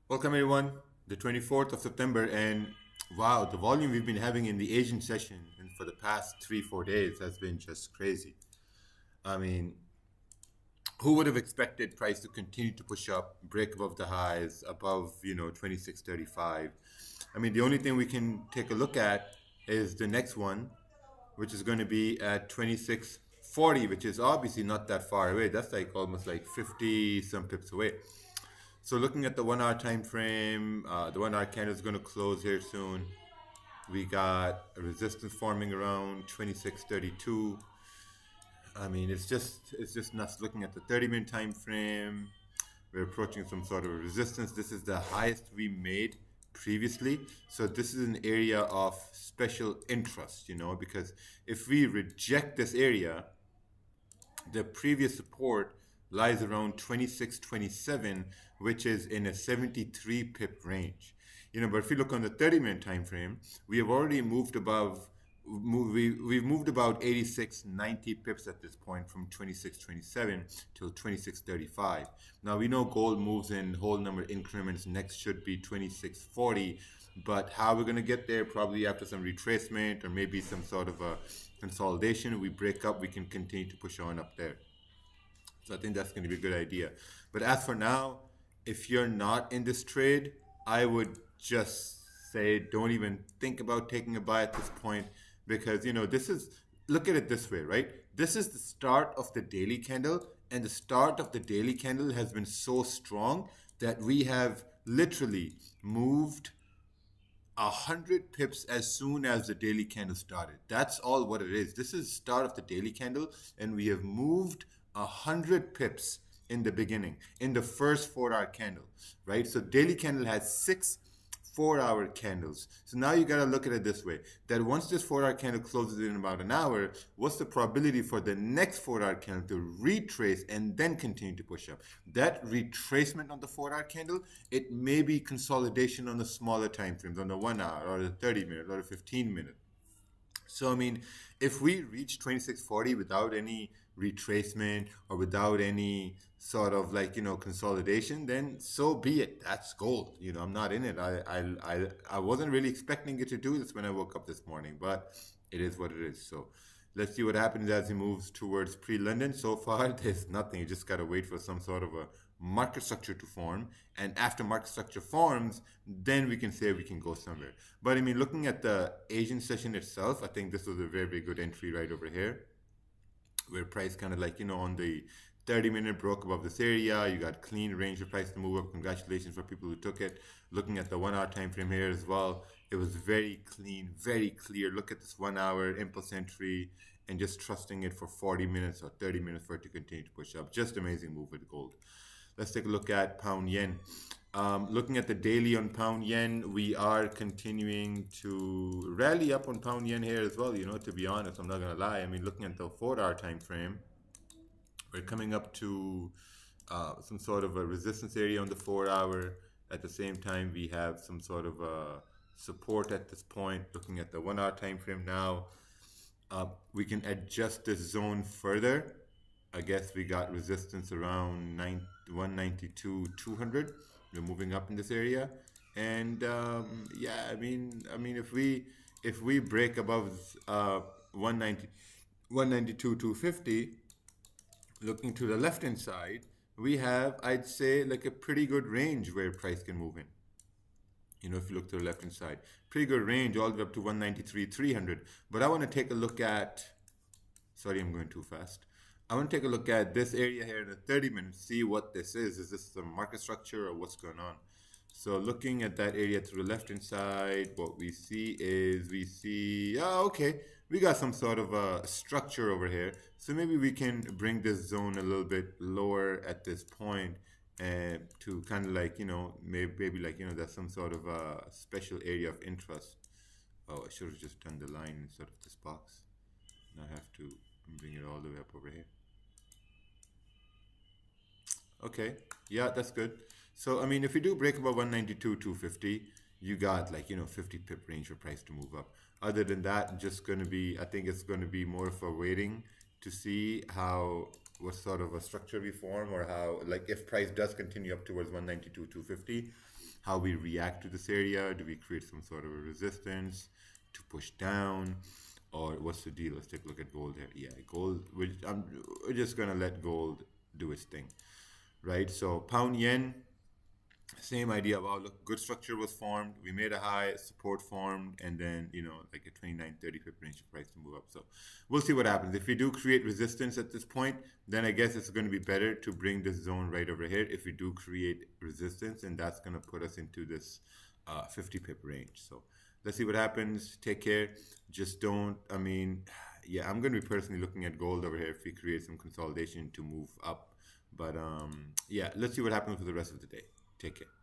Welcome everyone, the 24th of September, and wow, the volume we've been having in the Asian session and for the past 3-4 days has been just crazy. I mean, who would have expected price to continue to push up, break above the highs, above 26.35? I mean, the only thing we can take a look at is the next one, which is going to be at 26.40, which is obviously not that far away. That's like almost like 50 some pips away. So looking at the 1 hour time frame, the 1 hour candle is going to close here soon. We got a resistance forming around 26.32. I mean, it's just nuts. Looking at the 30-minute time frame, we're approaching some sort of a resistance. This is the highest we made previously. So this is an area of special interest, because if we reject this area, the previous support lies around 26.27, which is in a 73 pip range. But if you look on the 30-minute time frame, we have already moved above. We've moved about 86.90 pips at this point from 26.27 till 26.35. Now we know gold moves in whole number increments. Next should be 26.40, but how we're going to get there, probably after some retracement or maybe some sort of a consolidation. We break up, we can continue to push on up there. So I think that's going to be a good idea. But as for now, if you're not in this trade, I would just say don't even think about taking a buy at this point, because this is, look at it this way, right? This is the start of the daily candle, and the start of the daily candle has been so strong that we have literally moved 100 pips as soon as the daily candle started. That's all what it is. This is the start of the daily candle, and we have moved 100 pips in the beginning, in the first 4 hour candle, right? So daily candle has 6 4 hour candles. So now you got to look at it this way, that once this 4 hour candle closes in about an hour, what's the probability for the next 4 hour candle to retrace and then continue to push up? That retracement on the 4 hour candle, it may be consolidation on the smaller time frames, on the 1 hour or the 30-minute or the 15-minute. So, I mean, if we reach 26.40 without any retracement or without any sort of consolidation, then so be it. That's gold. I'm not in it. I wasn't really expecting it to do this when I woke up this morning, but it is what it is. So let's see what happens as he moves towards pre-London. So far, there's nothing. You just got to wait for some sort of a market structure to form. And after market structure forms, then we can say we can go somewhere. But I mean, looking at the Asian session itself, I think this was a very, very good entry right over here, where price kind of on the 30-minute broke above this area. You got clean range of price to move up. Congratulations for people who took it. Looking at the 1 hour time frame here as well, it was very clean, very clear. Look at this 1 hour impulse entry and just trusting it for 40 minutes or 30 minutes for it to continue to push up. Just amazing move with gold. Let's take a look at pound yen. Looking at the daily on pound yen, we are continuing to rally up on pound yen here as well. To be honest, I'm not going to lie. I mean, looking at the 4 hour time frame, we're coming up to some sort of a resistance area on the 4 hour. At the same time, we have some sort of a support at this point. Looking at the 1 hour time frame now, we can adjust this zone further. I guess we got resistance around 192, 200. We're moving up in this area, and yeah, I mean, if we break above 190, 192, 250, looking to the left hand side, we have, I'd say, like a pretty good range where price can move in. If you look to the left hand side, pretty good range all the way up to 193, 300. But I want to take a look at, sorry, I'm going too fast. I want to take a look at this area here in the 30 minutes, see what this is. Is this some market structure or what's going on? So looking at that area to the left hand side, what we see is okay, we got some sort of a structure over here. So maybe we can bring this zone a little bit lower at this point, and to kind of maybe that's some sort of a special area of interest. Oh, I should have just done the line instead of this box. Now I have to bring it all the way up over here. Okay, yeah, that's good. So I mean, if we do break above 192, 250, you got 50 pip range for price to move up. Other than that, just going to be, I think it's going to be more of a waiting to see how what sort of a structure we form, or how, like, if price does continue up towards 192, 250, how we react to this area. Do we create some sort of a resistance to push down, or what's the deal? Let's take a look at gold here. Yeah, gold, we're just gonna let gold do its thing, right? So pound yen, same idea. Wow, look, good structure was formed. We made a high, support formed, and then, like a 29, 30 pip range for price to move up. So we'll see what happens. If we do create resistance at this point, then I guess it's going to be better to bring this zone right over here. If we do create resistance, and that's going to put us into this 50 pip range. So let's see what happens. Take care. Just don't, yeah, I'm going to be personally looking at gold over here if we create some consolidation to move up. But yeah, let's see what happens for the rest of the day. Take care.